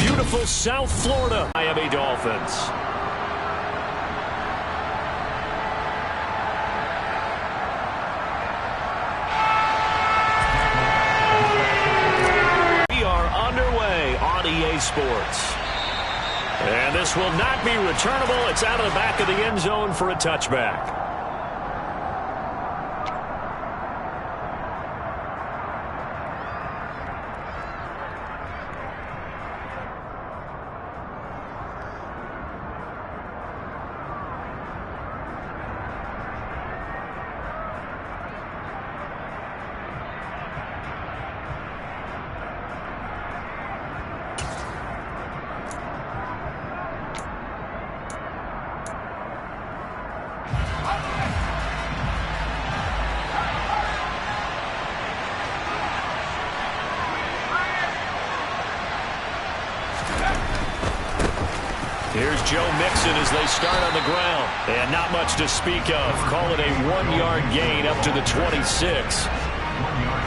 beautiful South Florida Miami Dolphins. We are underway on EA Sports. And this will not be returnable. It's out of the back of the end zone for a touchback. Here's Joe Mixon as they start on the ground. And not much to speak of. Call it a 1-yard gain up to the 26.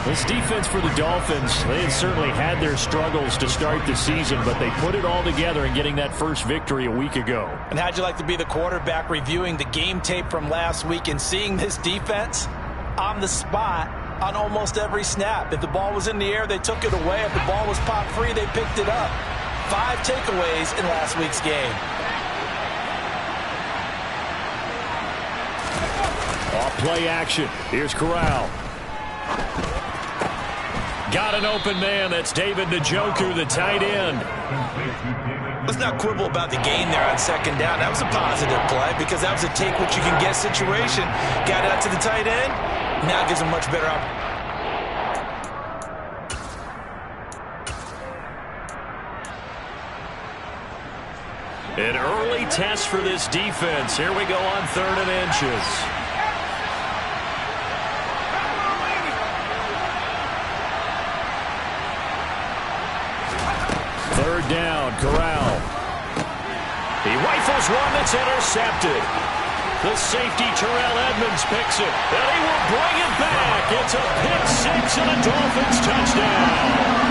This defense for the Dolphins, they had certainly had their struggles to start the season, but they put it all together in getting that first victory a week ago. And how'd you like to be the quarterback reviewing the game tape from last week and seeing this defense on the spot on almost every snap? If the ball was in the air, they took it away. If the ball was popped free, they picked it up. 5 takeaways in last week's game. Off play action. Here's Corral. Got an open man. That's David Njoku, the tight end. Let's not quibble about the gain there on second down. That was a positive play because that was a take what you can get situation. Got it out to the tight end. Now gives him much better opportunity. An early test for this defense. Here we go on 3rd and inches. Third down, Corral. He rifles one that's intercepted. The safety, Terrell Edmonds, picks it, and he will bring it back. It's a pick six and a Dolphins touchdown.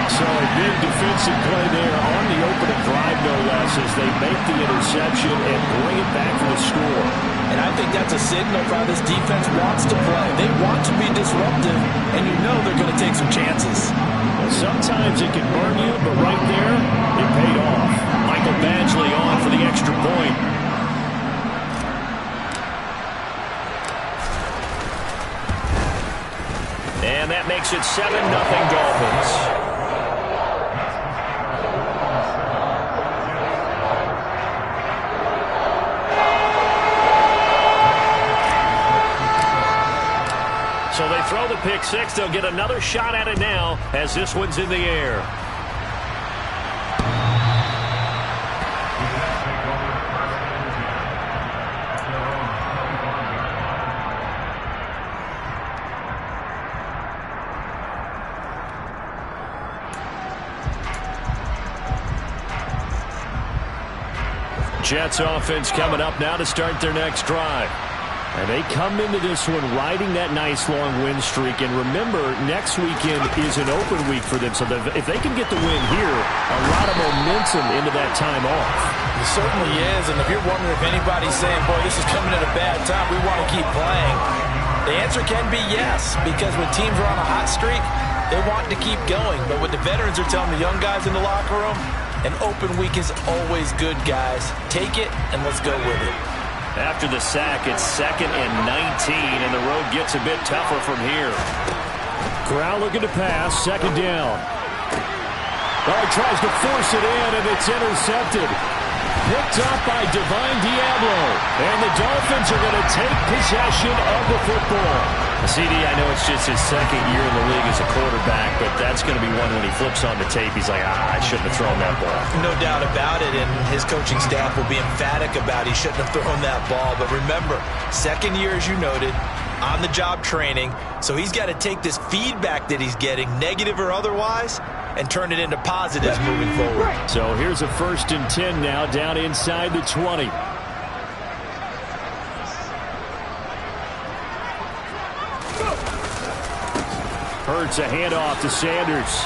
So a big defensive play there on the opening drive, no less, as they make the interception and bring it back for the score. And I think that's a signal for how this defense wants to play. They want to be disruptive, and you know they're going to take some chances. Well, sometimes it can burn you, but right there, it paid off. Michael Badgley on for the extra point. And that makes it 7-0 Dolphins. So they throw the pick six. They'll get another shot at it now as this one's in the air. Jets offense coming up now to start their next drive. And they come into this one riding that nice long win streak. And remember, next weekend is an open week for them. So if they can get the win here, a lot of momentum into that time off. It certainly is. And if you're wondering if anybody's saying, boy, this is coming at a bad time, we want to keep playing, the answer can be yes. Because when teams are on a hot streak, they want to keep going. But what the veterans are telling the young guys in the locker room, an open week is always good, guys. Take it and let's go with it. After the sack, it's 2nd and 19, and the road gets a bit tougher from here. Corral looking to pass, 2nd down. Oh, he tries to force it in, and it's intercepted. Picked up by Divine Diablo, and the Dolphins are going to take possession of the football. CD, I know it's just his 2nd year in the league as a quarterback, but that's going to be one when he flips on the tape, he's like, I shouldn't have thrown that ball. No doubt about it, and his coaching staff will be emphatic about he shouldn't have thrown that ball. But remember, 2nd year, as you noted, on-the-job training, so he's got to take this feedback that he's getting, negative or otherwise, and turn it into positives moving forward. So here's a 1st and 10 now, down inside the 20. Hurts a handoff to Sanders.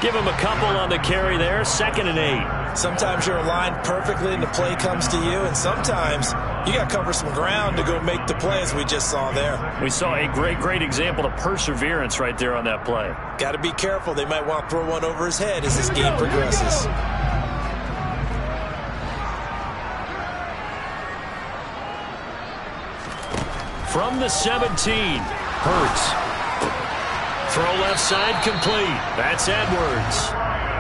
Give him a couple on the carry there. 2nd and 8. Sometimes you're aligned perfectly and the play comes to you, and sometimes you got to cover some ground to go make the play, as we just saw there. We saw a great example of perseverance right there on that play. Got to be careful. They might want to throw one over his head as this game progresses. From the 17, Hurts. Throw left side complete. That's Edwards.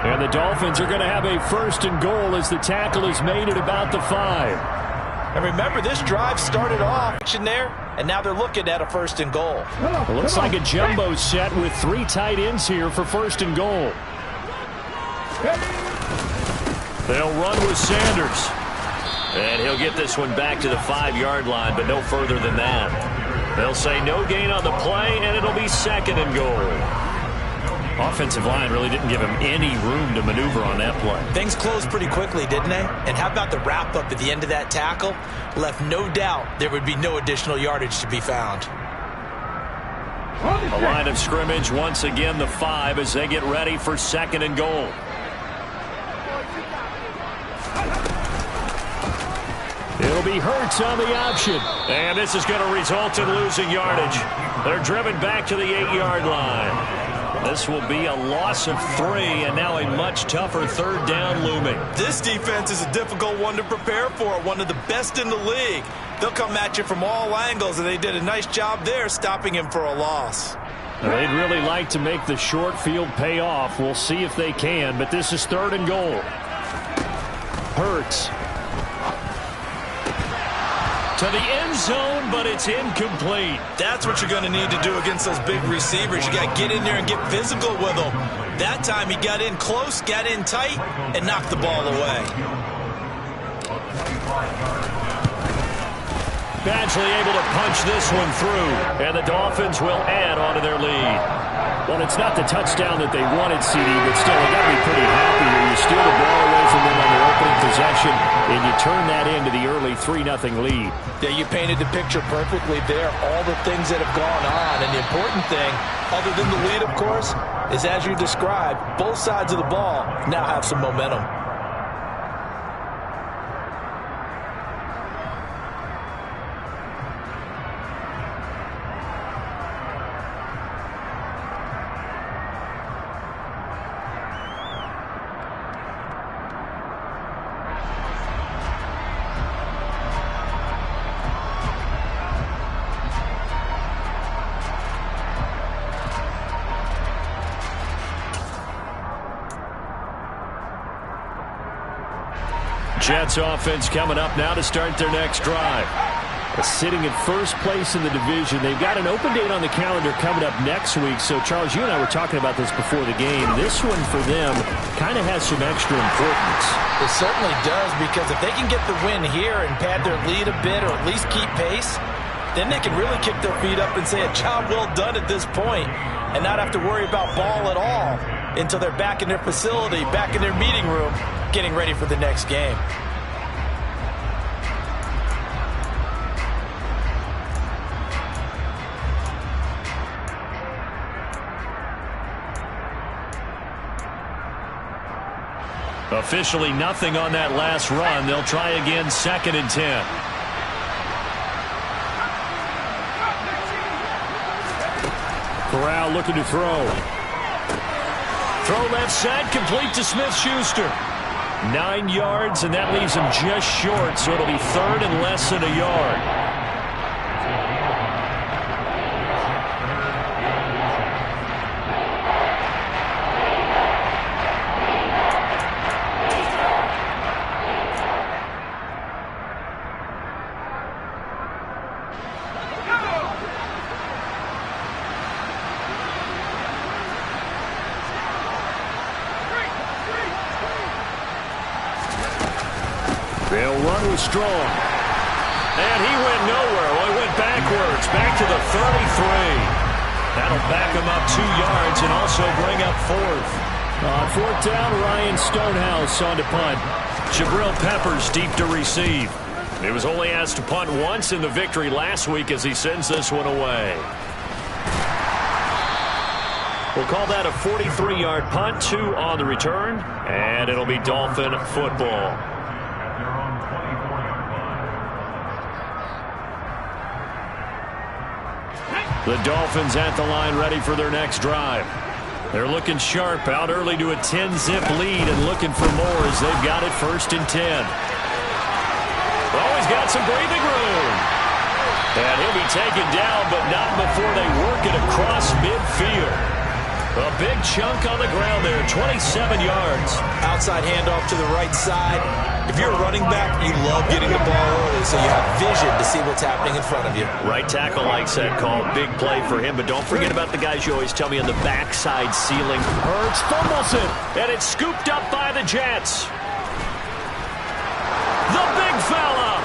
And the Dolphins are going to have a 1st and goal as the tackle is made at about the 5. And remember, this drive started off there, and now they're looking at a 1st and goal. It looks like a jumbo set with 3 tight ends here for 1st and goal. They'll run with Sanders. And he'll get this one back to the 5-yard line, but no further than that. They'll say no gain on the play, and it'll be 2nd and goal. Offensive line really didn't give him any room to maneuver on that play. Things closed pretty quickly, didn't they? And how about the wrap-up at the end of that tackle? Left no doubt there would be no additional yardage to be found. A line of scrimmage, once again the 5 as they get ready for 2nd and goal. It'll be Hurts on the option. And this is going to result in losing yardage. They're driven back to the 8-yard line. This will be a loss of 3, and now a much tougher 3rd down looming. This defense is a difficult one to prepare for, one of the best in the league. They'll come at you from all angles, and they did a nice job there stopping him for a loss. They'd really like to make the short field pay off. We'll see if they can, but this is 3rd and goal. Hurts. To the end zone, but it's incomplete. That's what you're going to need to do against those big receivers. You got to get in there and get physical with them. That time he got in close, got in tight, and knocked the ball away. Badgley able to punch this one through, and the Dolphins will add on to their lead. Well, it's not the touchdown that they wanted, CD, but still, they got to be pretty happy here. You steal the ball away from them on their opening possession, and you turn that into the early 3-0 lead. Yeah, you painted the picture perfectly there, all the things that have gone on. And the important thing, other than the lead, of course, is as you described, both sides of the ball now have some momentum. Jets offense coming up now to start their next drive. Sitting in 1st place in the division. They've got an open date on the calendar coming up next week. So, Charles, you and I were talking about this before the game. This one for them kind of has some extra importance. It certainly does, because if they can get the win here and pad their lead a bit or at least keep pace, then they can really kick their feet up and say a job well done at this point and not have to worry about ball at all until they're back in their facility, back in their meeting room, getting ready for the next game. Officially nothing on that last run. They'll try again, 2nd and 10. Corral looking to throw. Throw left side, complete to Smith-Schuster. 9 yards, and that leaves him just short, so it'll be 3rd and less than a yard. They'll run with Strong. And he went nowhere. Well, he went backwards, back to the 33. That'll back him up 2 yards and also bring up 4th. On 4th down, Ryan Stonehouse on to punt. Jabril Peppers deep to receive. He was only asked to punt once in the victory last week as he sends this one away. We'll call that a 43-yard punt, 2 on the return, and it'll be Dolphin football. The Dolphins at the line ready for their next drive. They're looking sharp, out early to a 10-zip lead and looking for more as they've got it 1st and 10. He's got some breathing room. And he'll be taken down, but not before they work it across midfield. A big chunk on the ground there, 27 yards. Outside handoff to the right side. If you're a running back, you love getting the ball early, so you have vision to see what's happening in front of you. Right tackle likes that call. Big play for him, but don't forget about the guys you always tell me on the backside ceiling. Hurts fumbles it, and it's scooped up by the Jets. The big fella.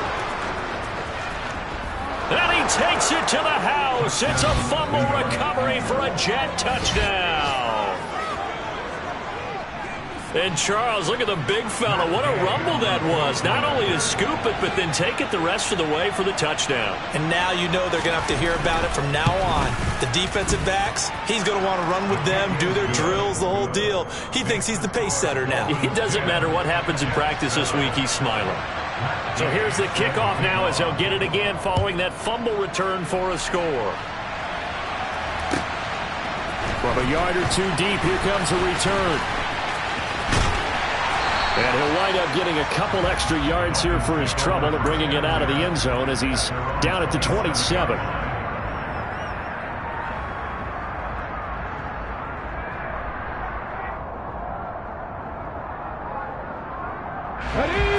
And he takes it to the house. It's a fumble recovery for a Jet touchdown. And Charles, look at the big fella. What a rumble that was. Not only to scoop it, but then take it the rest of the way for the touchdown. And now you know they're going to have to hear about it from now on. The defensive backs, he's going to want to run with them, do their drills, the whole deal. He thinks he's the pace setter now. It doesn't matter what happens in practice this week. He's smiling. So here's the kickoff now as he'll get it again following that fumble return for a score. From a yard or two deep, here comes a return. And he'll wind up getting a couple extra yards here for his trouble and bringing it out of the end zone as he's down at the 27.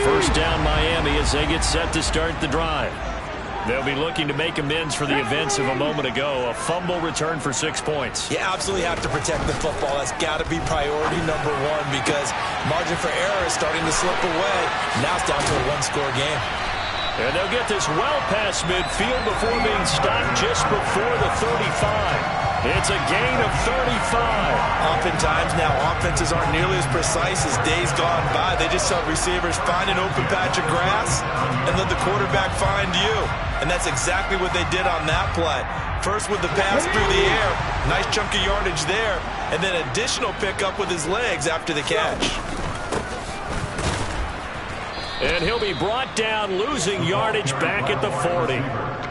First down Miami as they get set to start the drive. They'll be looking to make amends for the events of a moment ago. A fumble return for 6 points. You absolutely have to protect the football. That's got to be priority number one because margin for error is starting to slip away. Now it's down to a one-score game. And they'll get this well past midfield before being stopped just before the 35. It's a gain of 35. Oftentimes now offenses aren't nearly as precise as days gone by. They just tell receivers, find an open patch of grass and let the quarterback find you. And that's exactly what they did on that play. First with the pass through the air, nice chunk of yardage there, and then additional pickup with his legs after the catch. And he'll be brought down, losing yardage back at the 40.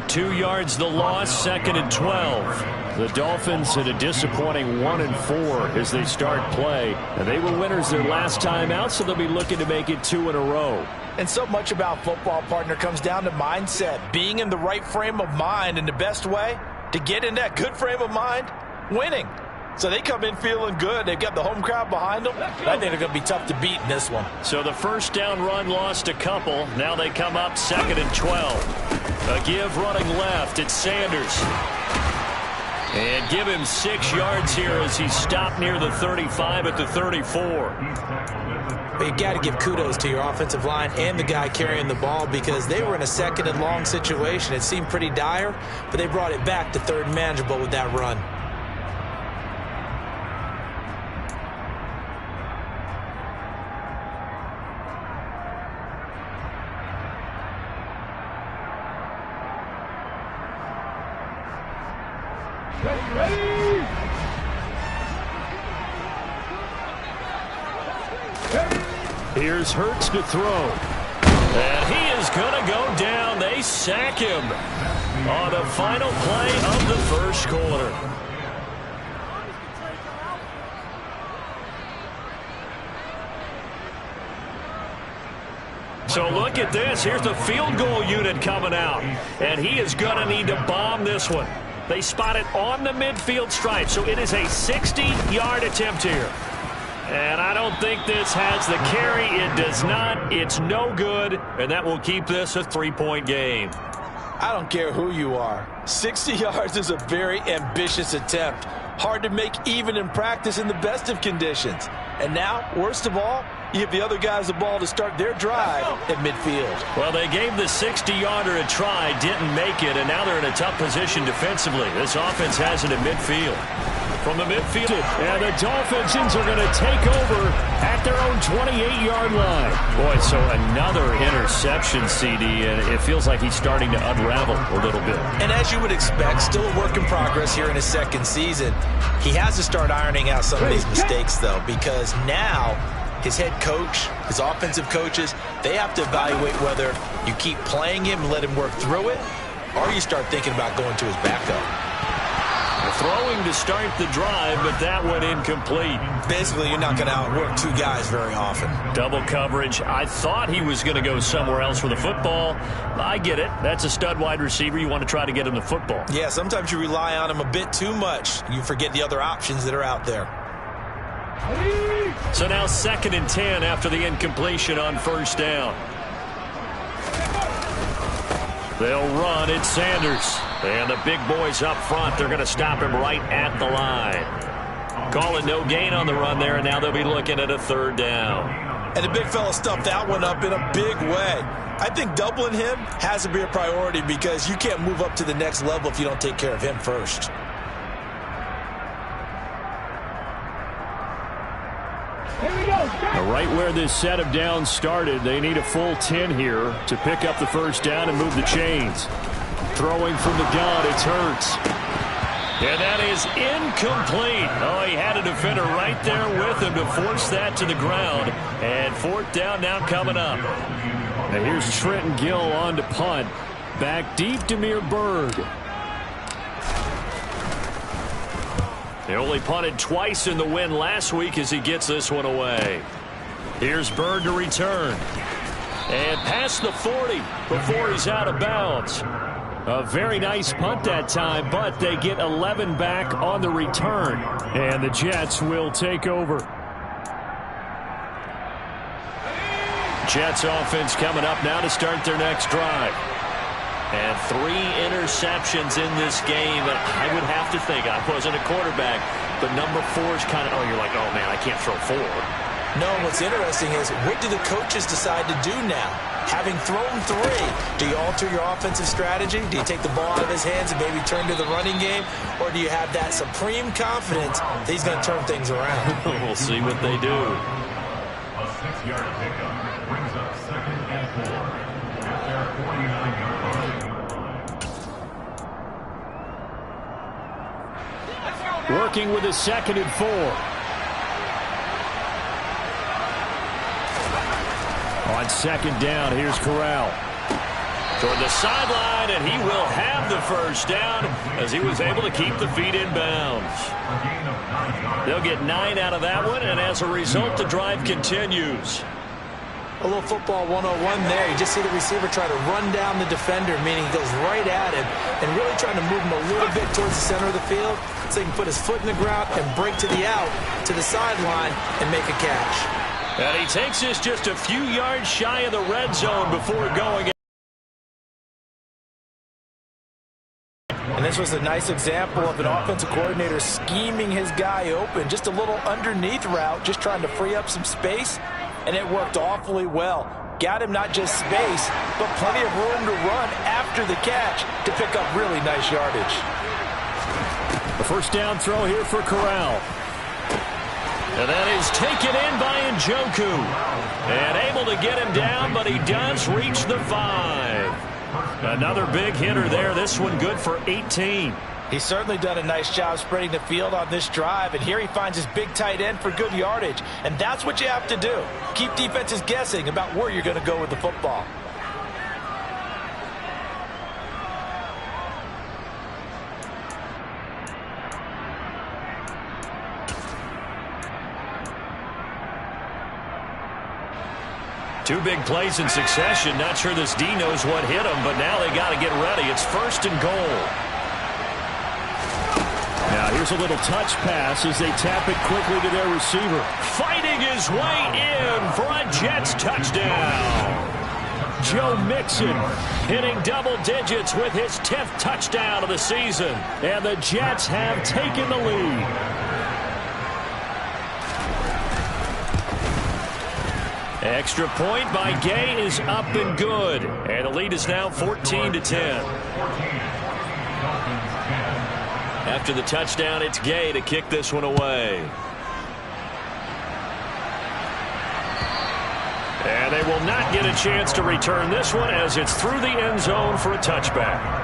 2 yards the loss, 2nd and 12. The Dolphins at a disappointing 1-4 as they start play. And they were winners their last time out, so they'll be looking to make it 2 in a row. And so much about football, partner, comes down to mindset. Being in the right frame of mind, and the best way to get in that good frame of mind, winning. So they come in feeling good. They've got the home crowd behind them. I think they're going to be tough to beat in this one. So the first down run lost a couple. Now they come up 2nd and 12. A give running left. It's Sanders. And give him 6 yards here as he's stopped near the 35 at the 34. But you got to give kudos to your offensive line and the guy carrying the ball because they were in a 2nd and long situation. It seemed pretty dire, but they brought it back to 3rd and manageable with that run. Here's Hurts to throw. And he is going to go down. They sack him on the final play of the first quarter. So look at this. Here's the field goal unit coming out. And he is going to need to bomb this one. They spot it on the midfield stripe. So it is a 60-yard attempt here. And I don't think this has the carry. It does not. It's no good. And that will keep this a 3-point game. I don't care who you are. 60 yards is a very ambitious attempt. Hard to make even in practice in the best of conditions. And now, worst of all, you give the other guys the ball to start their drive at midfield. Well, they gave the 60-yarder a try, didn't make it, and now they're in a tough position defensively. This offense has it at midfield. from the midfield. And the Dolphins are going to take over at their own 28-yard line. Boy, so another interception, CD, and it feels like he's starting to unravel a little bit. And as you would expect, still a work in progress here in his second season. He has to start ironing out some of these mistakes, though, because now his head coach, his offensive coaches, they have to evaluate whether you keep playing him and let him work through it, or you start thinking about going to his backup. Throwing to start the drive, but that one incomplete. Basically, you're not going to outwork two guys very often. Double coverage. I thought he was going to go somewhere else with the football. I get it. That's a stud wide receiver. You want to try to get him the football. Yeah, sometimes you rely on him a bit too much. You forget the other options that are out there. So now 2nd and 10 after the incompletion on first down. They'll run. It's Sanders. And the big boys up front, they're going to stop him right at the line. Call it no gain on the run there, and now they'll be looking at a 3rd down. And the big fella stuffed that one up in a big way. I think doubling him has to be a priority because you can't move up to the next level if you don't take care of him first. Right where this set of downs started, they need a full 10 here to pick up the first down and move the chains. Throwing from the gun, it's Hurts. And that is incomplete. Oh, he had a defender right there with him to force that to the ground. And 4th down now coming up. Now here's Trenton Gill on to punt. Back deep to Berg. They only punted twice in the win last week as he gets this one away. Here's Bird to return. And past the 40 before he's out of bounds. A very nice punt that time, but they get 11 back on the return. And the Jets will take over. Jets offense coming up now to start their next drive. And 3 interceptions in this game. I would have to think, I wasn't a quarterback, but number 4 is kind of, you're like, oh, man, I can't throw 4. No, what's interesting is, what do the coaches decide to do now? Having thrown 3, do you alter your offensive strategy? Do you take the ball out of his hands and maybe turn to the running game? Or do you have that supreme confidence that he's going to turn things around? We'll see what they do. A 6-yard pickup brings up 2nd and 4 at their 49-yard line. Working with a 2nd and 4. On 2nd down, here's Corral. Toward the sideline, and he will have the first down as he was able to keep the feet in bounds. They'll get 9 out of that one, and as a result, the drive continues. A little football 101 there. You just see the receiver try to run down the defender, meaning he goes right at him and really trying to move him a little bit towards the center of the field so he can put his foot in the ground and break to the out, to the sideline, and make a catch. And he takes this just a few yards shy of the red zone before going. And this was a nice example of an offensive coordinator scheming his guy open. Just a little underneath route, just trying to free up some space. And it worked awfully well. Got him not just space, but plenty of room to run after the catch to pick up really nice yardage. The first down throw here for Corral. And that is taken in by Njoku. And able to get him down, but he does reach the 5. Another big hitter there. This one good for 18. He's certainly done a nice job spreading the field on this drive, and here he finds his big tight end for good yardage. And that's what you have to do. Keep defenses guessing about where you're going to go with the football. Two big plays in succession. Not sure this D knows what hit him, but now they got to get ready. It's 1st and goal. Now here's a little touch pass as they tap it quickly to their receiver. Fighting his way in for a Jets touchdown. Joe Mixon hitting double digits with his 10th touchdown of the season. And the Jets have taken the lead. Extra point by Gay is up and good. And the lead is now 14-10. After the touchdown, it's Gay to kick this one away. And they will not get a chance to return this one as it's through the end zone for a touchback.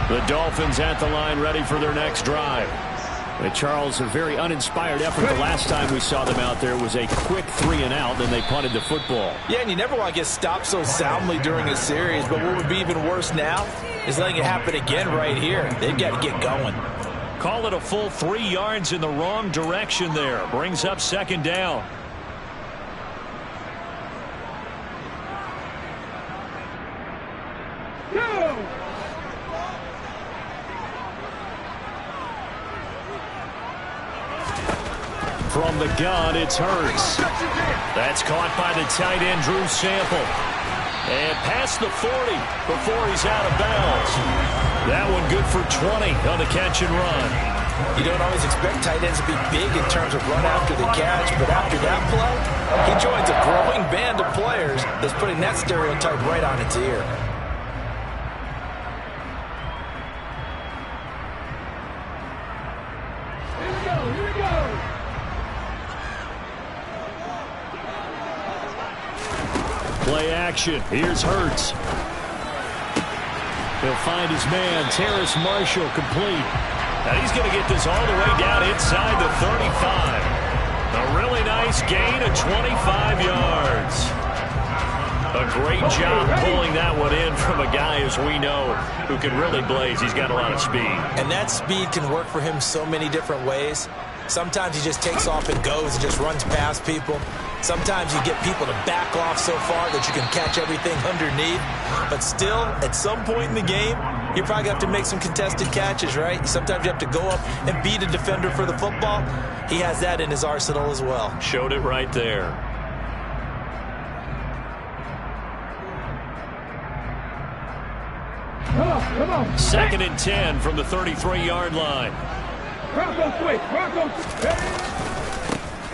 The Dolphins at the line, ready for their next drive. And Charles, a very uninspired effort the last time we saw them out there was a quick 3-and-out, then they punted the football. Yeah, and you never want to get stopped so soundly during a series, but what would be even worse now is letting it happen again right here. They've got to get going. Call it a full 3 yards in the wrong direction there. Brings up second down. From the gun, it's Hurts. That's caught by the tight end, Drew Sample. And past the 40 before he's out of bounds. That one good for 20 on the catch and run. You don't always expect tight ends to be big in terms of run after the catch, but after that play, he joins a growing band of players that's putting that stereotype right on its ear. Play action. Here's Hurts. He'll find his man, Terrace Marshall, complete. And he's going to get this all the way down inside the 35. A really nice gain of 25 yards. A great job pulling that one in from a guy, as we know, who can really blaze. He's got a lot of speed. And that speed can work for him so many different ways. Sometimes he just takes off and goes and just runs past people. Sometimes you get people to back off so far that you can catch everything underneath. But still, at some point in the game, you probably have to make some contested catches, right? Sometimes you have to go up and beat a defender for the football. He has that in his arsenal as well. Showed it right there. Come on. 2nd and 10 from the 33-yard line.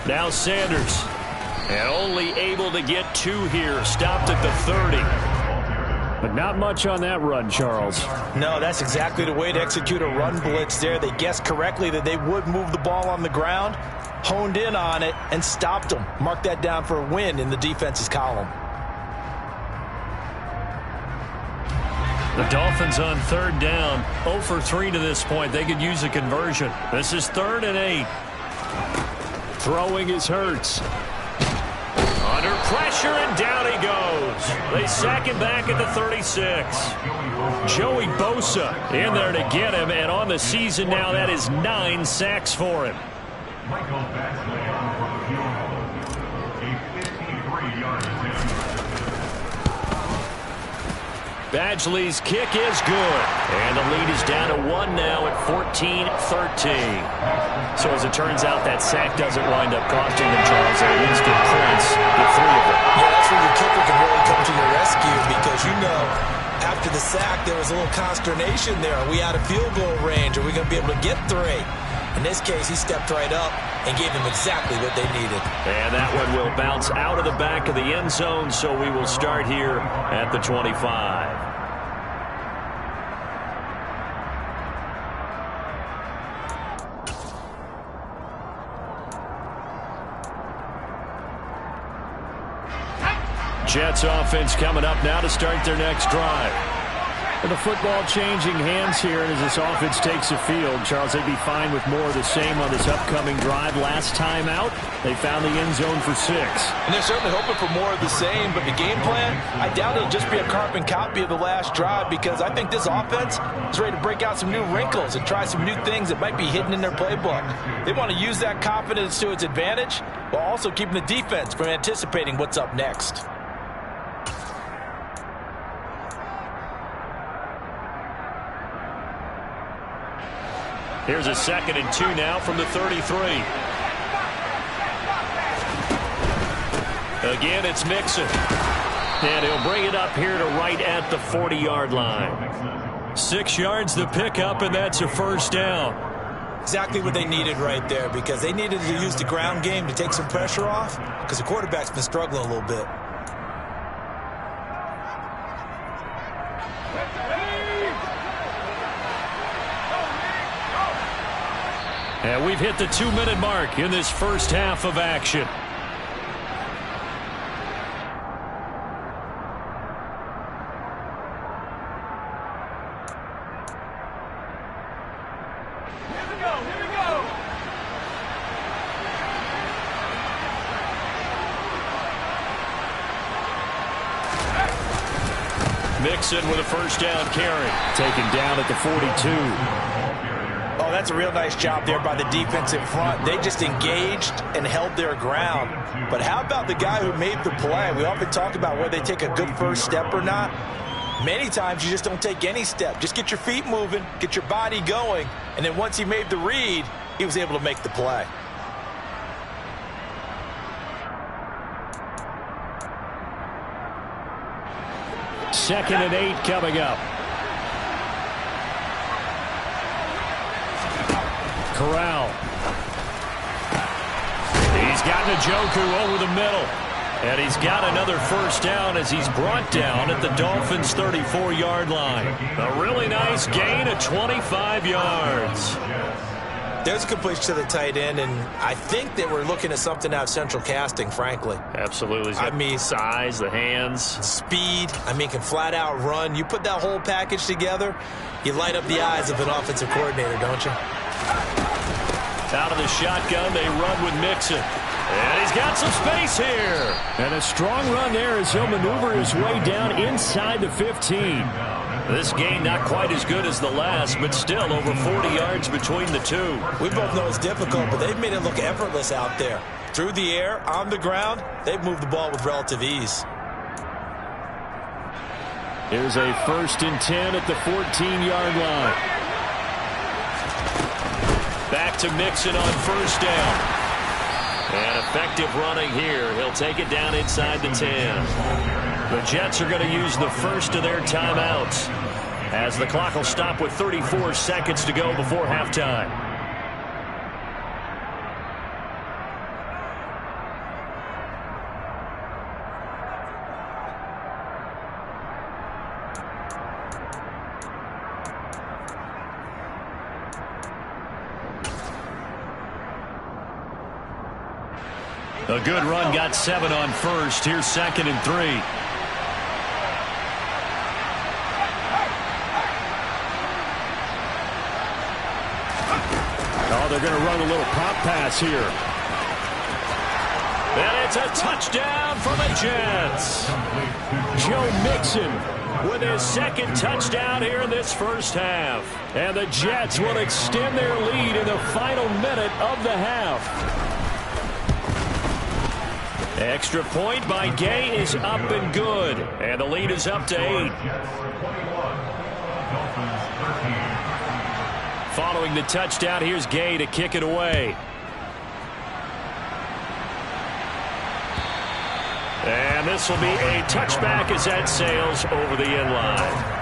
Now Sanders. And only able to get 2 here. Stopped at the 30. But not much on that run, Charles. No, that's exactly the way to execute a run blitz there. They guessed correctly that they would move the ball on the ground, honed in on it, and stopped them. Mark that down for a win in the defense's column. The Dolphins on 3rd down. 0 for 3 to this point. They could use a conversion. This is 3rd and 8. Throwing is Hurts. Under pressure, and down he goes. They sack him back at the 36. Joey Bosa in there to get him, and on the season now, that is 9 sacks for him. Michael Badgley on for the field goal. A 53-yard attempt. Badgley's kick is good. And the lead is down to 1 now at 14-13. So as it turns out, that sack doesn't wind up costing them, Charles. They at least get points with 3 of them. Yeah, that's where your kicker can really come to your rescue because, you know, after the sack, there was a little consternation there. Are we out of field goal range? Are we going to be able to get 3? In this case, he stepped right up and gave them exactly what they needed. And that one will bounce out of the back of the end zone, so we will start here at the 25. Jets offense coming up now to start their next drive. And the football changing hands here as this offense takes the field. Charles, they'd be fine with more of the same on this upcoming drive. Last time out, they found the end zone for 6. And they're certainly hoping for more of the same, but the game plan, I doubt it'll just be a carbon copy of the last drive because I think this offense is ready to break out some new wrinkles and try some new things that might be hidden in their playbook. They want to use that confidence to its advantage while also keeping the defense from anticipating what's up next. Here's a 2nd and 2 now from the 33. Again, it's Mixon. And he'll bring it up here to right at the 40-yard line. 6 yards the pickup, and that's a 1st down. Exactly what they needed right there, because they needed to use the ground game to take some pressure off, because the quarterback's been struggling a little bit. And we've hit the 2-minute mark in this first half of action. Mixon with a first down carry. Taken down at the 42. Oh, that's a real nice job there by the defense in front. They just engaged and held their ground. But how about the guy who made the play? We often talk about whether they take a good first step or not. Many times you just don't take any step. Just get your feet moving, get your body going, and then once he made the read, he was able to make the play. Second and 8 coming up. Corral. He's got Njoku over the middle. And he's got another first down as he's brought down at the Dolphins' 34-yard line. A really nice gain of 25 yards. There's a completion to the tight end, and I think they were looking at something out of central casting, frankly. Absolutely. I mean, size, the hands. Speed, I mean, can flat out run. You put that whole package together, you light up the eyes of an offensive coordinator, don't you? Out of the shotgun, they run with Mixon. And he's got some space here. And a strong run there as he'll maneuver his way down inside the 15. This game not quite as good as the last, but still over 40 yards between the two. We both know it's difficult, but they've made it look effortless out there. Through the air, on the ground, they've moved the ball with relative ease. Here's a 1st and 10 at the 14-yard line. Back to Mixon on first down. And effective running here. He'll take it down inside the 10. The Jets are going to use the first of their timeouts as the clock will stop with 34 seconds to go before halftime. A good run, got 7 on first. Here's 2nd and 3. Oh, they're going to run a little pop pass here. And it's a touchdown for the Jets. Joe Mixon with his 2nd touchdown here in this first half. And the Jets will extend their lead in the final minute of the half. Extra point by Gay is up and good. And the lead is up to 8. Following the touchdown, here's Gay to kick it away. And this will be a touchback as that sails over the end line.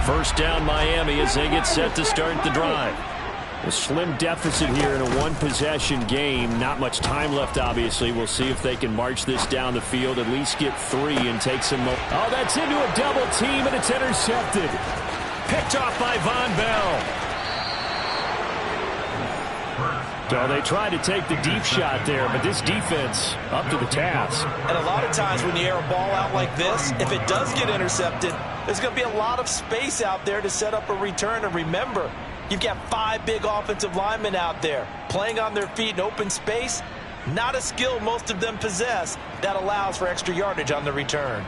First down Miami as they get set to start the drive. A slim deficit here in a one-possession game. Not much time left, obviously. We'll see if they can march this down the field, at least get 3 and take some more. Oh, that's into a double team, and it's intercepted. Picked off by Von Bell. So they tried to take the deep shot there, but this defense up to the task. And a lot of times when you air a ball out like this, if it does get intercepted, there's going to be a lot of space out there to set up a return. And remember, you've got 5 big offensive linemen out there playing on their feet in open space. Not a skill most of them possess that allows for extra yardage on the return.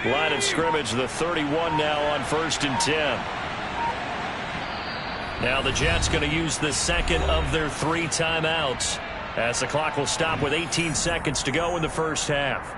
Line of scrimmage, the 31 now on 1st and 10. Now the Jets going to use the second of their 3 timeouts as the clock will stop with 18 seconds to go in the first half.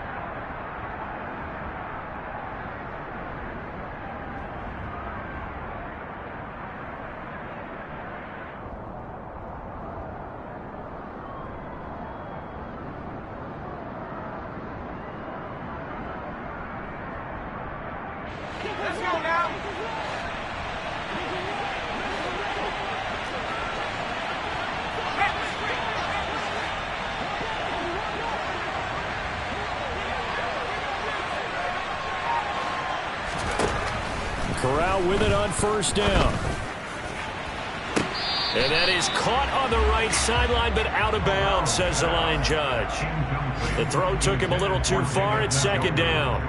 Corral with it on 1st down. And that is caught on the right sideline, but out of bounds, says the line judge. The throw took him a little too far. It's 2nd down.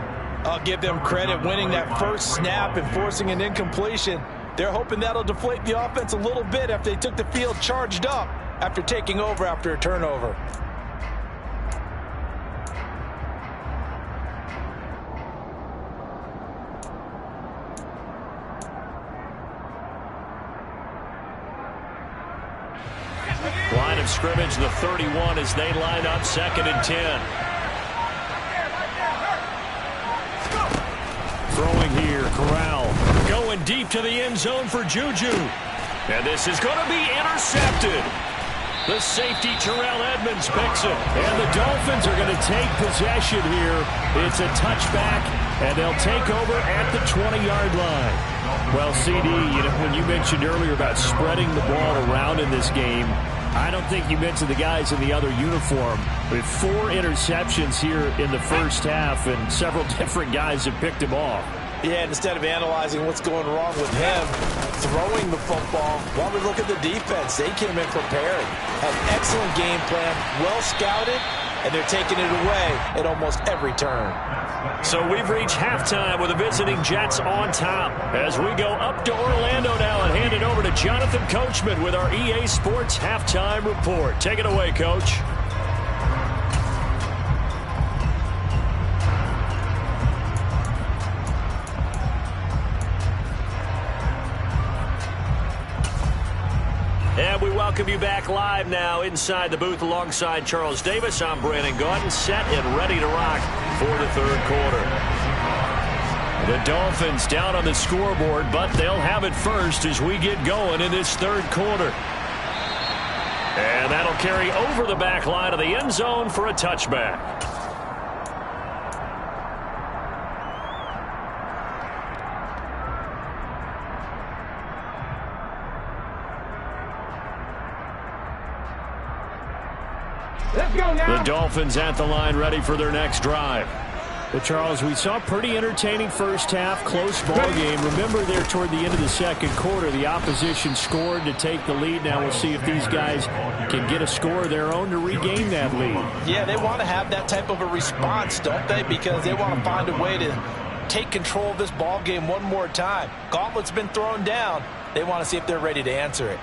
I'll give them credit winning that first snap and forcing an incompletion. They're hoping that'll deflate the offense a little bit after they took the field charged up after taking over after a turnover. Line of scrimmage, the 31 as they line up 2nd and 10. Throwing here, Corral going deep to the end zone for Juju. And this is going to be intercepted. The safety, Terrell Edmonds, picks it. And the Dolphins are going to take possession here. It's a touchback, and they'll take over at the 20-yard line. Well, CD, when you mentioned earlier about spreading the ball around in this game, I don't think you mentioned the guys in the other uniform. With 4 interceptions here in the first half, and several different guys have picked him off. Yeah, instead of analyzing what's going wrong with him throwing the football, while we look at the defense, they came in prepared. Had an excellent game plan, well scouted, and they're taking it away at almost every turn. So we've reached halftime with the visiting Jets on top. As we go up to Orlando now and hand it over to Jonathan Coachman with our EA Sports Halftime Report. Take it away, Coach. And we welcome you back live now inside the booth alongside Charles Davis. I'm Brandon Gaudin, set and ready to rock for the 3rd quarter. The Dolphins down on the scoreboard, but they'll have it first as we get going in this 3rd quarter. And that'll carry over the back line of the end zone for a touchback. The Dolphins at the line ready for their next drive. Well, Charles, we saw a pretty entertaining first half, close ball game. Remember there toward the end of the 2nd quarter, the opposition scored to take the lead. Now we'll see if these guys can get a score of their own to regain that lead. Yeah, they want to have that type of a response, don't they? Because they want to find a way to take control of this ball game one more time. Gauntlet's been thrown down. They want to see if they're ready to answer it.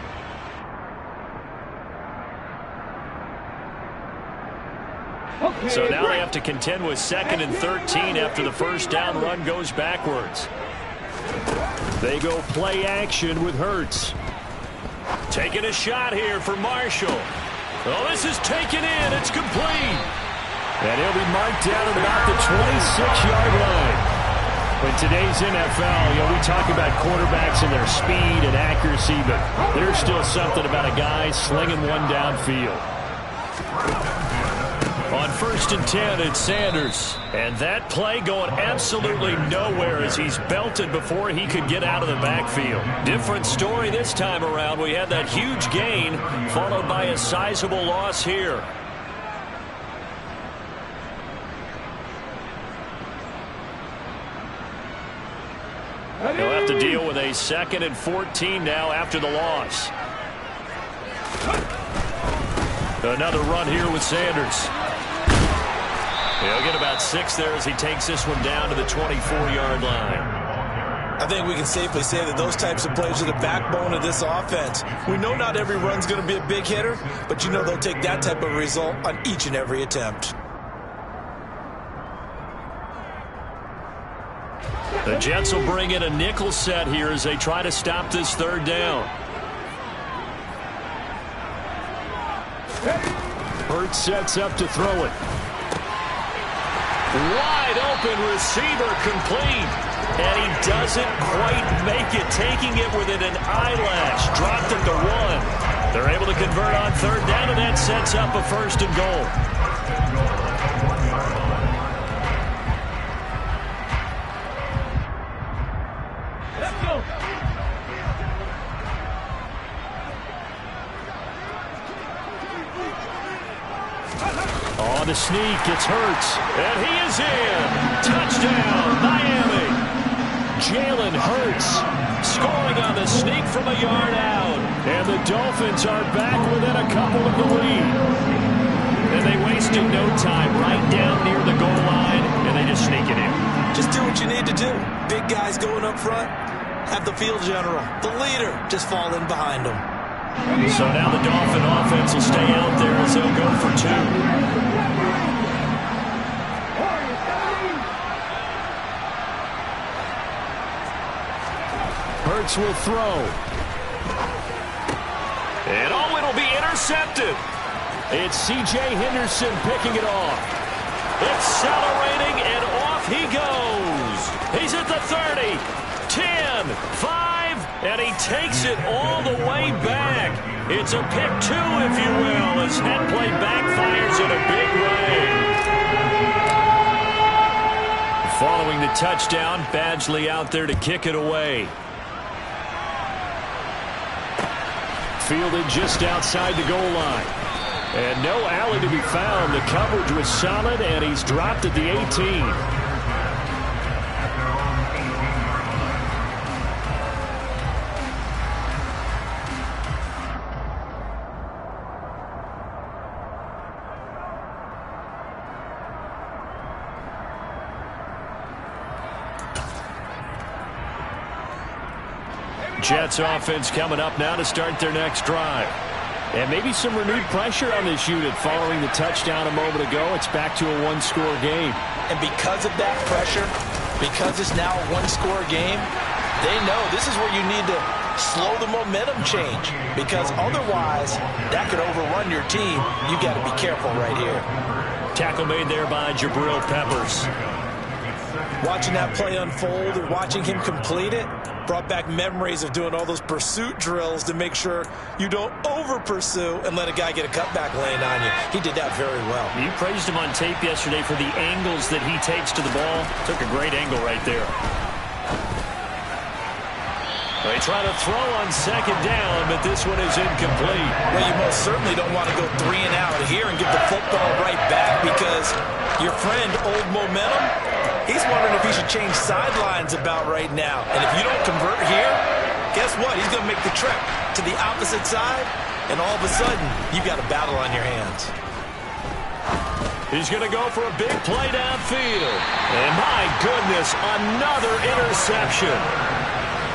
So now they have to contend with 2nd and 13 after the first down run goes backwards. They go play action with Hurts. Taking a shot here for Marshall. Oh, this is taken in. It's complete. And he'll be marked down at about the 26-yard line. In today's NFL, we talk about quarterbacks and their speed and accuracy, but there's still something about a guy slinging one downfield. On 1st and 10, it's Sanders. And that play going absolutely nowhere as he's belted before he could get out of the backfield. Different story this time around. We had that huge gain followed by a sizable loss here. He'll have to deal with a 2nd and 14 now after the loss. Another run here with Sanders. He'll get about 6 there as he takes this one down to the 24-yard line. I think we can safely say that those types of plays are the backbone of this offense. We know not every run's going to be a big hitter, but they'll take that type of result on each and every attempt. The Jets will bring in a nickel set here as they try to stop this third down. Hurts sets up to throw it. Wide open receiver complete. And he doesn't quite make it, taking it within an eyelash. Dropped at the 1. They're able to convert on third down, and that sets up a first and goal. Let's go. On the sneak, it's Hurts, and he is in. Touchdown, Miami. Jalen Hurts scoring on the sneak from a yard out. And the Dolphins are back within a couple of the lead. And they wasted no time, right down near the goal line, and they just sneak it in. Just do what you need to do. Big guys going up front. Have the field general, the leader, just fall in behind them. So now the Dolphin offense will stay out there as they'll go for 2. Hurts will throw. And it'll be intercepted. It's C.J. Henderson picking it off. Accelerating, and off he goes. He's at the 30, 10, 5, and he takes it all the way back. It's a pick 2, if you will, as head play backfires in a big way. Following the touchdown, Badgley out there to kick it away. Fielded just outside the goal line. And no alley to be found. The coverage was solid, and he's dropped at the 18. Jets offense coming up now to start their next drive. And maybe some renewed pressure on this unit following the touchdown a moment ago. It's back to a one-score game. And because of that pressure, because it's now a one-score game, they know this is where you need to slow the momentum change. Because otherwise, that could overrun your team. You got to be careful right here. Tackle made there by Jabril Peppers. Watching that play unfold and watching him complete it brought back memories of doing all those pursuit drills to make sure you don't over-pursue and let a guy get a cutback laying on you. He did that very well. You praised him on tape yesterday for the angles that he takes to the ball. Took a great angle right there. They try to throw on second down, but this one is incomplete. Well, you most certainly don't want to go 3 and out here and give the football right back because your friend, Old Momentum, he's wondering if he should change sidelines about right now. And if you don't convert here, guess what? He's going to make the trek to the opposite side, and all of a sudden, you've got a battle on your hands. He's going to go for a big play downfield. And my goodness, another interception.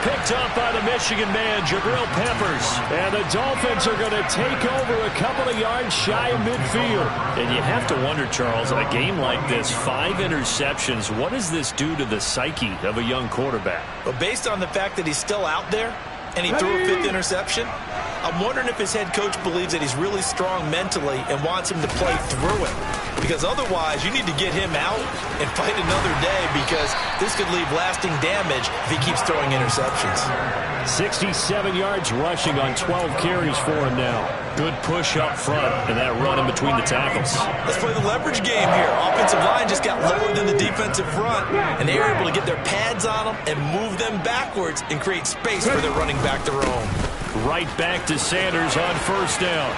Picked up by the Michigan man, Jabril Peppers. And the Dolphins are going to take over a couple of yards shy of midfield. And you have to wonder, Charles, in a game like this, 5 interceptions, what does this do to the psyche of a young quarterback? Well, based on the fact that he's still out there and he threw a 5th interception, I'm wondering if his head coach believes that he's really strong mentally and wants him to play through it. Because otherwise, you need to get him out and fight another day because this could leave lasting damage if he keeps throwing interceptions. 67 yards rushing on 12 carries for him now. Good push up front and that run in between the tackles. Let's play the leverage game here. Offensive line just got lower than the defensive front, and they were able to get their pads on them and move them backwards and create space for their running back to roam. Right back to Sanders on first down.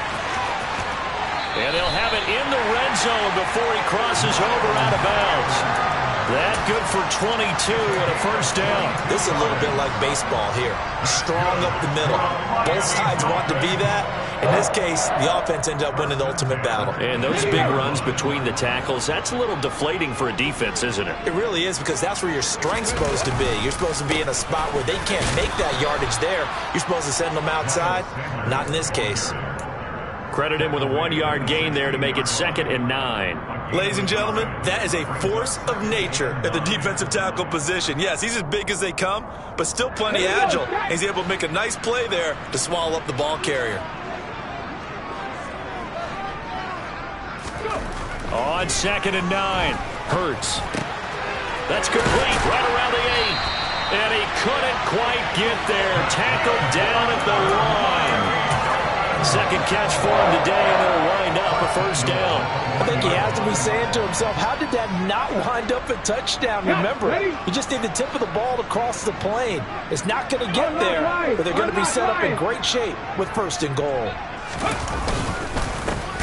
And they'll have it in the red zone before he crosses over out of bounds. That good for 22 and a first down. This is a little bit like baseball here. Strong up the middle. Both sides want to be that. In this case, the offense ended up winning the ultimate battle. And those big runs between the tackles, that's a little deflating for a defense, isn't it? It really is because that's where your strength's supposed to be. You're supposed to be in a spot where they can't make that yardage there. You're supposed to send them outside. Not in this case. Credit him with a 1-yard gain there to make it 2nd and 9. Ladies and gentlemen, that is a force of nature at the defensive tackle position. Yes, he's as big as they come, but still plenty agile. He's able to make a nice play there to swallow up the ball carrier. On 2nd and 9, Hurts. That's complete, right around the 8. And he couldn't quite get there. Tackled down at the line. Second catch for him today, and it'll wind up a first down. I think he has to be saying to himself, how did that not wind up a touchdown? Remember, you just need the tip of the ball to cross the plane. It's not going to get there, but they're going to be set up in great shape with 1st and goal.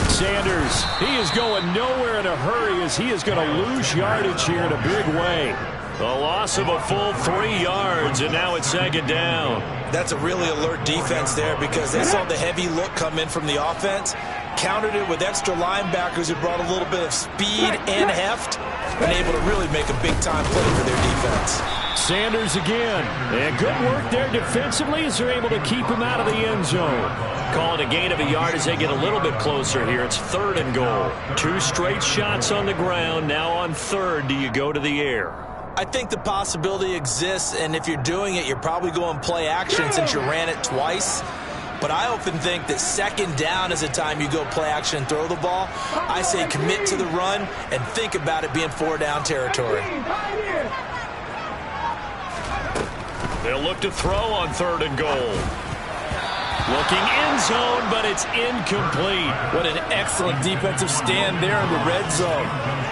Sanders, he is going nowhere in a hurry as he is going to lose yardage here in a big way. A loss of a full 3 yards, and now it's 2nd down. That's a really alert defense there because they saw the heavy look come in from the offense, countered it with extra linebackers who brought a little bit of speed and heft, and able to really make a big-time play for their defense. Sanders again, and good work there defensively as they're able to keep him out of the end zone. Calling a gain of a yard as they get a little bit closer here. It's 3rd and goal. 2 straight shots on the ground. Now on 3rd, do you go to the air? I think the possibility exists, and if you're doing it, you're probably going play action since you ran it twice. But I often think that 2nd down is the time you go play action and throw the ball. I say commit to the run and think about it being 4-down territory. They'll look to throw on 3rd and goal. Looking end zone, but it's incomplete. What an excellent defensive stand there in the red zone.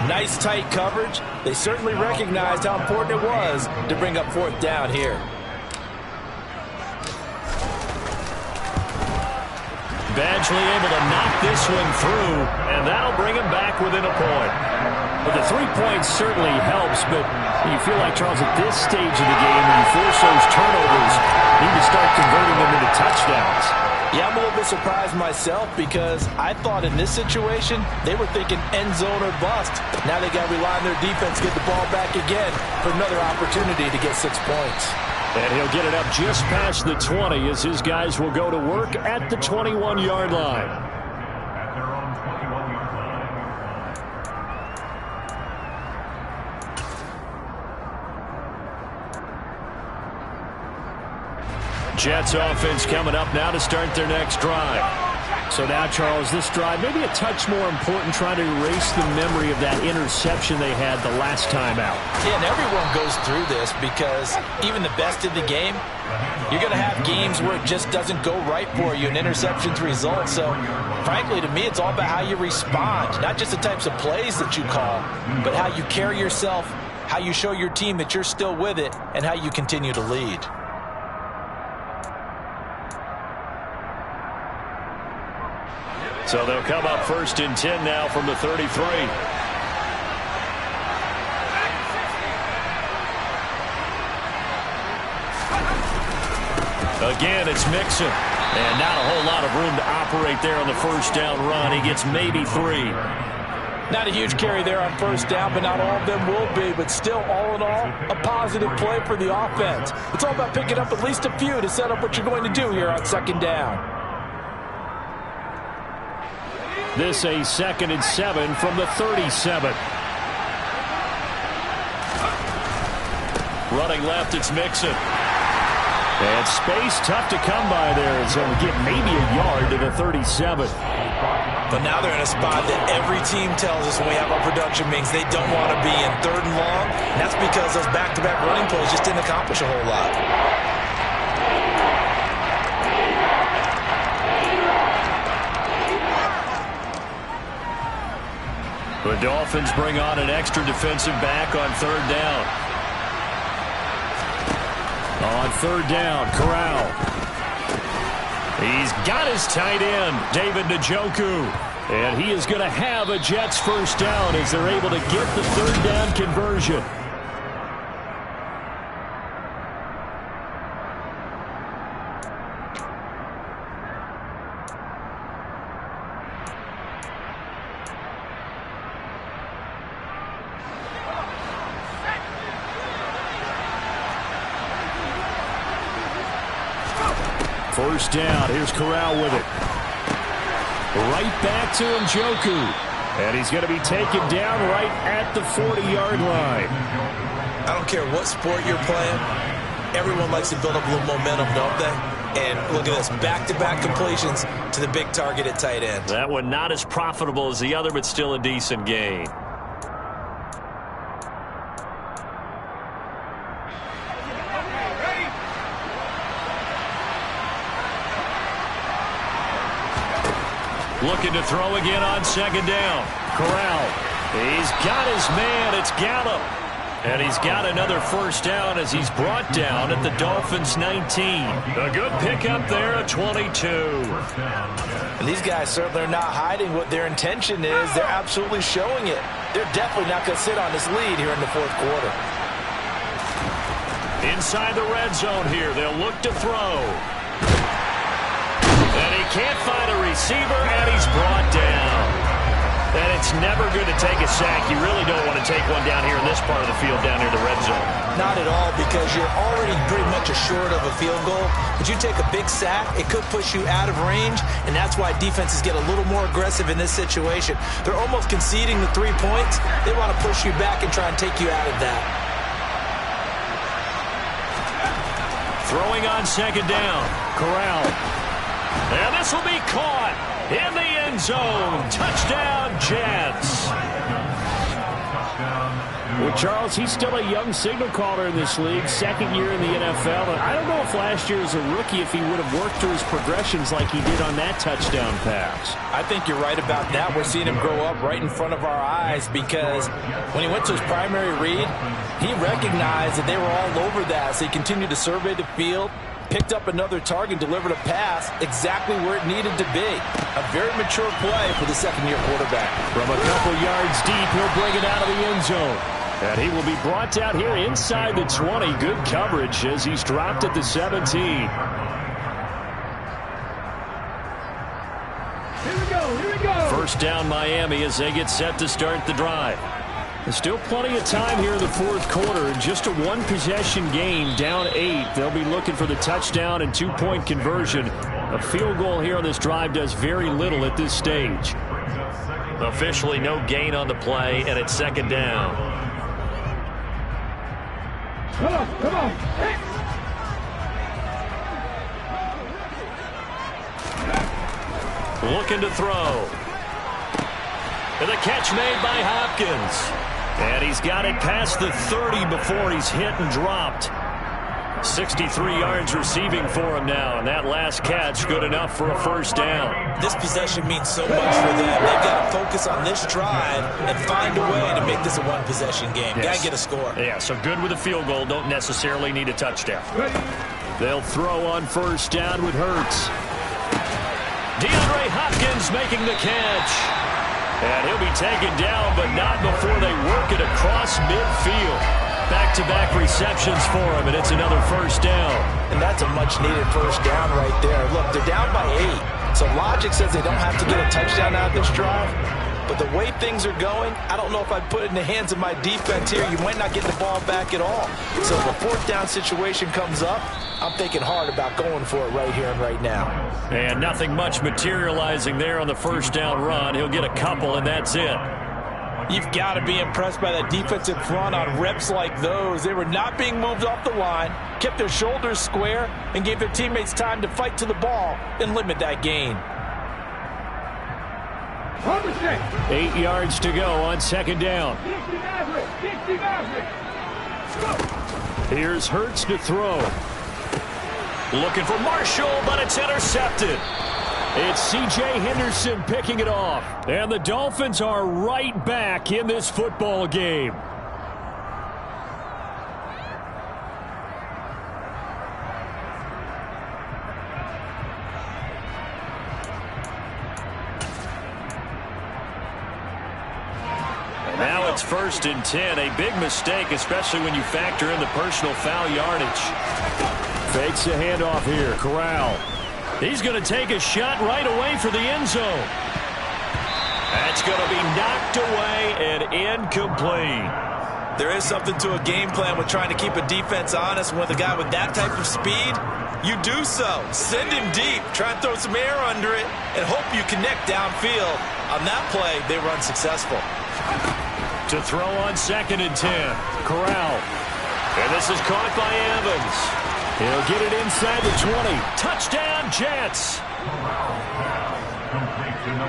Nice tight coverage. They certainly recognized how important it was to bring up 4th down here. Badgley able to knock this one through, and that'll bring him back within a point. But the 3 points certainly helps, but you feel like, Charles, at this stage of the game, when you force those turnovers, you need to start converting them into touchdowns. Yeah, I'm a little bit surprised myself because I thought in this situation they were thinking end zone or bust. Now they got to rely on their defense to get the ball back again for another opportunity to get 6 points. And he'll get it up just past the 20 as his guys will go to work at the 21-yard line. At their own 21-yard line. Jets offense coming up now to start their next drive. So now, Charles, this drive maybe a touch more important, trying to erase the memory of that interception they had the last time out. Yeah, and everyone goes through this because even the best in the game, you're going to have games where it just doesn't go right for you and interceptions result. So, frankly, to me, it's all about how you respond, not just the types of plays that you call, but how you carry yourself, how you show your team that you're still with it, and how you continue to lead. So they'll come up 1st and 10 now from the 33. Again, it's Mixon. And not a whole lot of room to operate there on the 1st down run. He gets maybe 3. Not a huge carry there on 1st down, but not all of them will be. But still, all in all, a positive play for the offense. It's all about picking up at least a few to set up what you're going to do here on 2nd down. This a 2nd and 7 from the 37. Running left, it's Mixon. And space tough to come by there, so we get maybe a yard to the 37. But now they're in a spot that every team tells us when we have our production meetings they don't want to be in 3rd and long. And that's because those back-to-back running plays just didn't accomplish a whole lot. The Dolphins bring on an extra defensive back on 3rd down. On 3rd down, Corral. He's got his tight end, David Njoku. And he is going to have a Jets 1st down as they're able to get the 3rd down conversion. First down. Here's Corral with it. Right back to Njoku. And he's going to be taken down right at the 40-yard line. I don't care what sport you're playing. Everyone likes to build up a little momentum, don't they? And look at this, back-to-back completions to the big target at tight end. That one not as profitable as the other, but still a decent gain. Looking to throw again on second down. Corral. He's got his man. It's Gallup. And he's got another first down as he's brought down at the Dolphins' 19. A good pickup there at 22. And these guys certainly are not hiding what their intention is. They're absolutely showing it. They're definitely not going to sit on this lead here in the fourth quarter. Inside the red zone here. They'll look to throw. And he can't find a receiver, and he's brought down. And it's never good to take a sack. You really don't want to take one down here in this part of the field down near the red zone. Not at all, because you're already pretty much assured of a field goal. But you take a big sack, it could push you out of range, and that's why defenses get a little more aggressive in this situation. They're almost conceding the 3 points. They want to push you back and try and take you out of that. Throwing on second down. Corral. And this will be caught in the end zone. Touchdown, Jets. Well, Charles, he's still a young signal caller in this league, second year in the NFL. And I don't know if last year as a rookie, if he would have worked through his progressions like he did on that touchdown pass. I think you're right about that. We're seeing him grow up right in front of our eyes, because when he went to his primary read, he recognized that they were all over that. So he continued to survey the field, picked up another target, delivered a pass exactly where it needed to be. A very mature play for the second-year quarterback. From a couple yards deep, he'll bring it out of the end zone. And he will be brought down here inside the 20. Good coverage as he's dropped at the 17. Here we go. First down, Miami, as they get set to start the drive. There's still plenty of time here in the fourth quarter. Just a one-possession game, down 8. They'll be looking for the touchdown and two-point conversion. A field goal here on this drive does very little at this stage. Officially no gain on the play, and it's second down. Come on. Hey. Looking to throw. And the catch made by Hopkins. And he's got it past the 30 before he's hit and dropped. 63 yards receiving for him now, and that last catch good enough for a first down. This possession means so much for them. They've got to focus on this drive and find a way to make this a one-possession game. Yes. Got to get a score. Yeah, so good with a field goal. Don't necessarily need a touchdown. They'll throw on first down with Hurts. DeAndre Hopkins making the catch. And he'll be taken down, but not before they work it across midfield. Back-to-back receptions for him, and it's another first down. And that's a much-needed first down right there. Look, they're down by 8. So logic says they don't have to get a touchdown out of this drive. But the way things are going, I don't know if I'd put it in the hands of my defense here. You might not get the ball back at all. So if a fourth down situation comes up, I'm thinking hard about going for it right here and right now. And nothing much materializing there on the first down run. He'll get a couple, and that's it. You've got to be impressed by that defensive front on reps like those. They were not being moved off the line, kept their shoulders square, and gave their teammates time to fight to the ball and limit that gain. 8 yards to go on second down. Here's Hurts to throw. Looking for Marshall, but it's intercepted. It's C.J. Henderson picking it off. And the Dolphins are right back in this football game. And now it's 1st and 10. A big mistake, especially when you factor in the personal foul yardage. Fakes a handoff here. Corral. He's going to take a shot right away for the end zone. That's going to be knocked away and incomplete. There is something to a game plan with trying to keep a defense honest. With a guy with that type of speed, you do so. Send him deep, try and throw some air under it, and hope you connect downfield. On that play, they were unsuccessful. To throw on 2nd and 10. Corral. And this is caught by Evans. He'll get it inside the 20. Touchdown, Jets.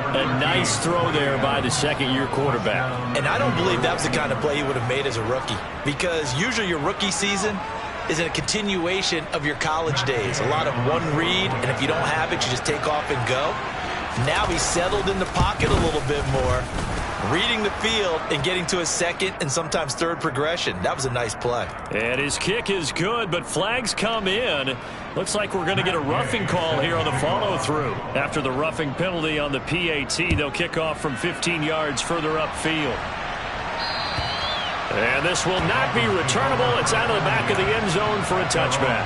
A nice throw there by the second-year quarterback. And I don't believe that was the kind of play he would have made as a rookie, because usually your rookie season is a continuation of your college days. A lot of one read, and if you don't have it, you just take off and go. Now he's settled in the pocket a little bit more, reading the field and getting to a second and sometimes third progression. That was a nice play. And his kick is good, but flags come in. Looks like we're going to get a roughing call here on the follow-through. After the roughing penalty on the PAT, they'll kick off from 15 yards further upfield. And this will not be returnable. It's out of the back of the end zone for a touchback.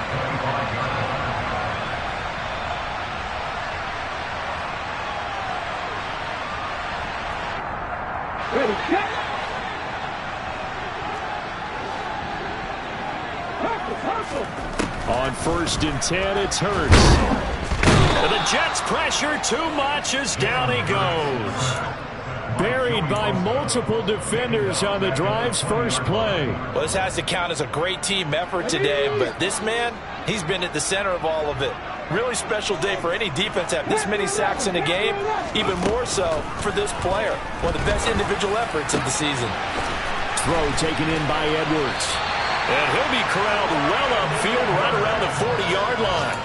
Ready, set. Hustle. On 1st and 10, it's Hurts. And the Jets pressure too much as down he goes. Buried by multiple defenders on the drive's first play. Well, this has to count as a great team effort today, but this man, he's been at the center of all of it. Really special day for any defense to have this many sacks in a game, even more so for this player. One of the best individual efforts of the season. Throw taken in by Edwards. And he'll be corralled well upfield right around the 40-yard line.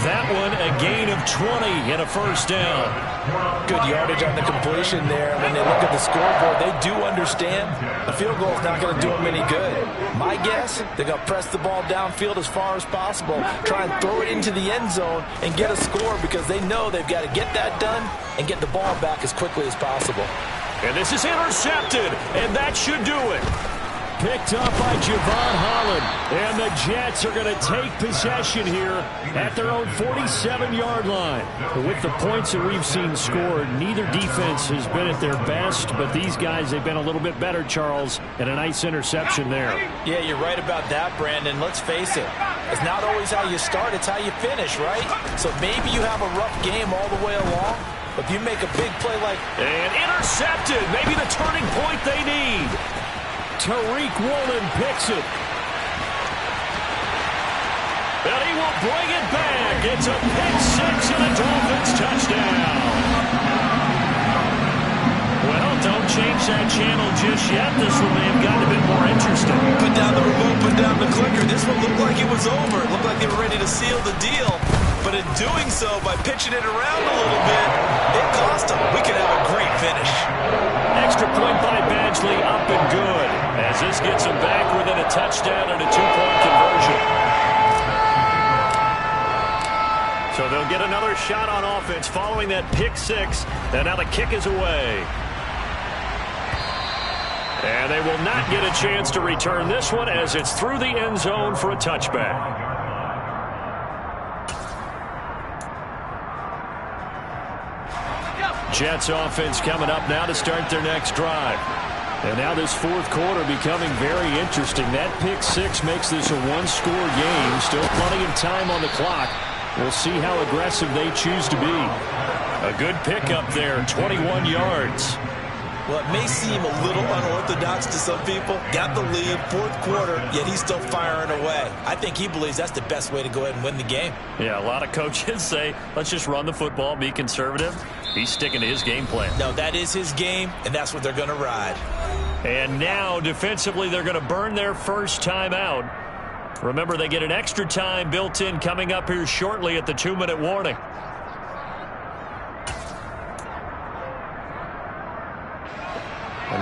That one a gain of 20 and a first down. Good yardage on the completion there. When they look at the scoreboard, they do understand a field goal is not going to do them any good. My guess, they're going to press the ball downfield as far as possible, try and throw it into the end zone and get a score, because they know they've got to get that done and get the ball back as quickly as possible. And this is intercepted, and that should do it. Picked up by Javon Holland. And the Jets are going to take possession here at their own 47-yard line. With the points that we've seen scored, neither defense has been at their best, but these guys, they've been a little bit better, Charles, and a nice interception there. Yeah, you're right about that, Brandon. Let's face it. It's not always how you start, it's how you finish, right? So maybe you have a rough game all the way along, but if you make a big play like... And intercepted. Maybe the turning point they need. Tariq Woolen picks it. And he will bring it back. It's a pick six and a Dolphins touchdown. Well, don't change that channel just yet. This one may have gotten a bit more interesting. Put down the remote, put down the clicker. This one looked like it was over. It looked like they were ready to seal the deal. But in doing so, by pitching it around a little bit, it cost them. We could have a great finish. Extra point by Badgley, up and good. As this gets them back within a touchdown and a two-point conversion. So they'll get another shot on offense following that pick six. And now the kick is away. And they will not get a chance to return this one as it's through the end zone for a touchback. Jets offense coming up now to start their next drive. And now this fourth quarter becoming very interesting. That pick six makes this a one-score game. Still plenty of time on the clock. We'll see how aggressive they choose to be. A good pickup there, 21 yards. Well, it may seem a little unorthodox to some people. Got the lead, fourth quarter, yet he's still firing away. I think he believes that's the best way to go ahead and win the game. Yeah, a lot of coaches say, let's just run the football, be conservative. He's sticking to his game plan. No, that is his game, and that's what they're going to ride. And now, defensively, they're going to burn their first time out. Remember, they get an extra time built in coming up here shortly at the 2-minute warning.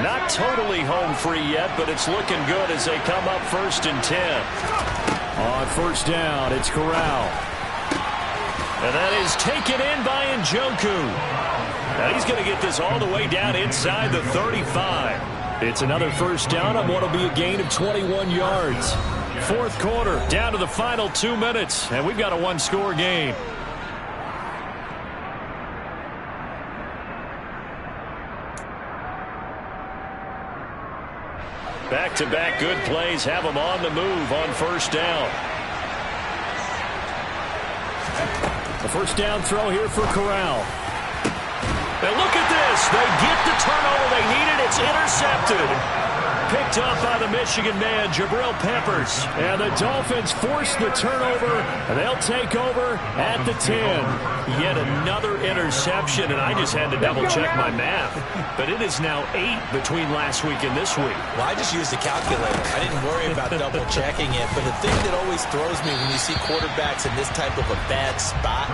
Not totally home free yet, but it's looking good as they come up 1st and 10. On first down, it's Corral. And that is taken in by Njoku. Now he's going to get this all the way down inside the 35. It's another first down on what will be a gain of 21 yards. Fourth quarter, down to the final 2 minutes, and we've got a one-score game. Back-to-back good plays have them on the move on first down. The first down throw here for Corral. And look at this. They get the turnover they needed. It's intercepted. Picked up by the Michigan man, Jabril Peppers. And the Dolphins force the turnover, and they'll take over at the 10. Yet another interception, and I just had to double-check my math. But it is now 8 between last week and this week. Well, I just used the calculator. I didn't worry about double-checking it. But the thing that always throws me when you see quarterbacks in this type of a bad spot,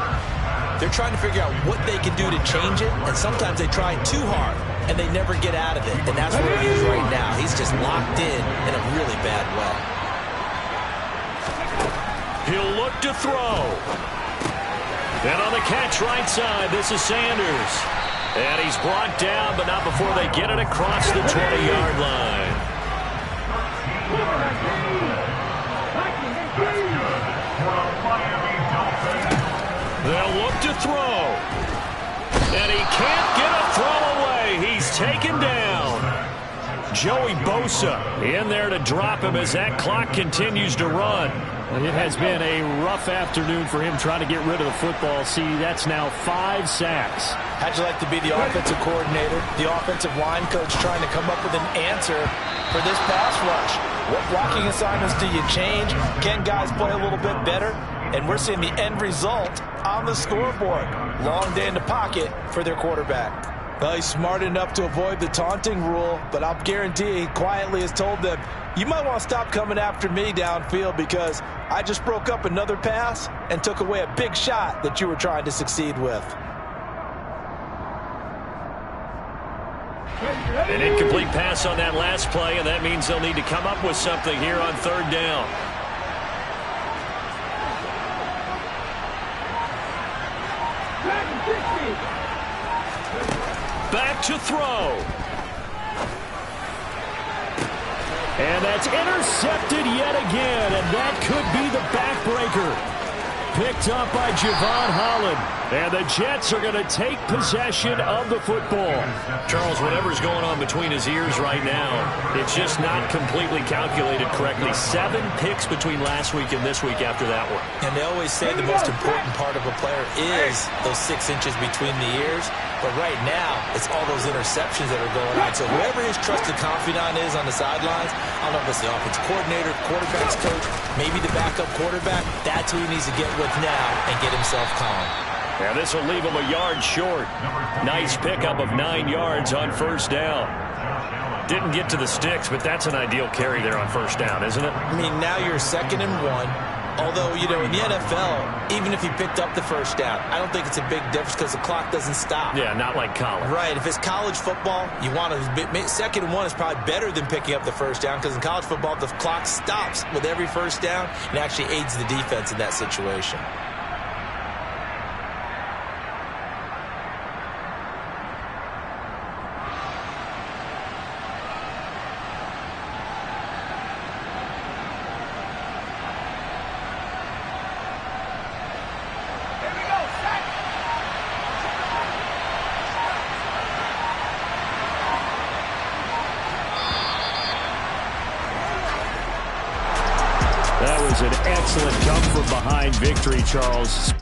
they're trying to figure out what they can do to change it, and sometimes they try too hard, and they never get out of it. And that's where he is right now. He's just locked in a really bad way. He'll look to throw. And on the catch right side, this is Sanders. And he's brought down, but not before they get it across the 20-yard line. They'll look to throw. And he can't get a throw away. He's taken down. Joey Bosa in there to drop him as that clock continues to run. It has been a rough afternoon for him trying to get rid of the football. See, that's now 5 sacks. How'd you like to be the offensive coordinator, the offensive line coach trying to come up with an answer for this pass rush? What blocking assignments do you change? Can guys play a little bit better? And we're seeing the end result on the scoreboard. Long day in the pocket for their quarterback. Well, he's smart enough to avoid the taunting rule, but I'll guarantee he quietly has told them, you might want to stop coming after me downfield because I just broke up another pass and took away a big shot that you were trying to succeed with. An incomplete pass on that last play, and that means they'll need to come up with something here on third down. Back to throw. And that's intercepted yet again, and that could be the backbreaker. Picked up by Javon Holland. And the Jets are going to take possession of the football. Charles, whatever's going on between his ears right now, it's just not completely calculated correctly. 7 picks between last week and this week after that one. And they always say the most important part of a player is those 6 inches between the ears. But right now, it's all those interceptions that are going on. So whoever his trusted confidant is on the sidelines, I don't know if it's the offense coordinator, quarterback's coach, maybe the backup quarterback, that's who he needs to get with now and get himself calm. Yeah, this will leave him a yard short. Nice pickup of 9 yards on first down. Didn't get to the sticks, but that's an ideal carry there on first down, isn't it? I mean, now you're 2nd and 1. Although, you know, in the NFL, even if he picked up the first down, I don't think it's a big difference because the clock doesn't stop. Yeah, not like college. Right. If it's college football, you want to 2nd and 1 is probably better than picking up the first down because in college football, the clock stops with every first down and actually aids the defense in that situation. That was an excellent come from behind victory, Charles.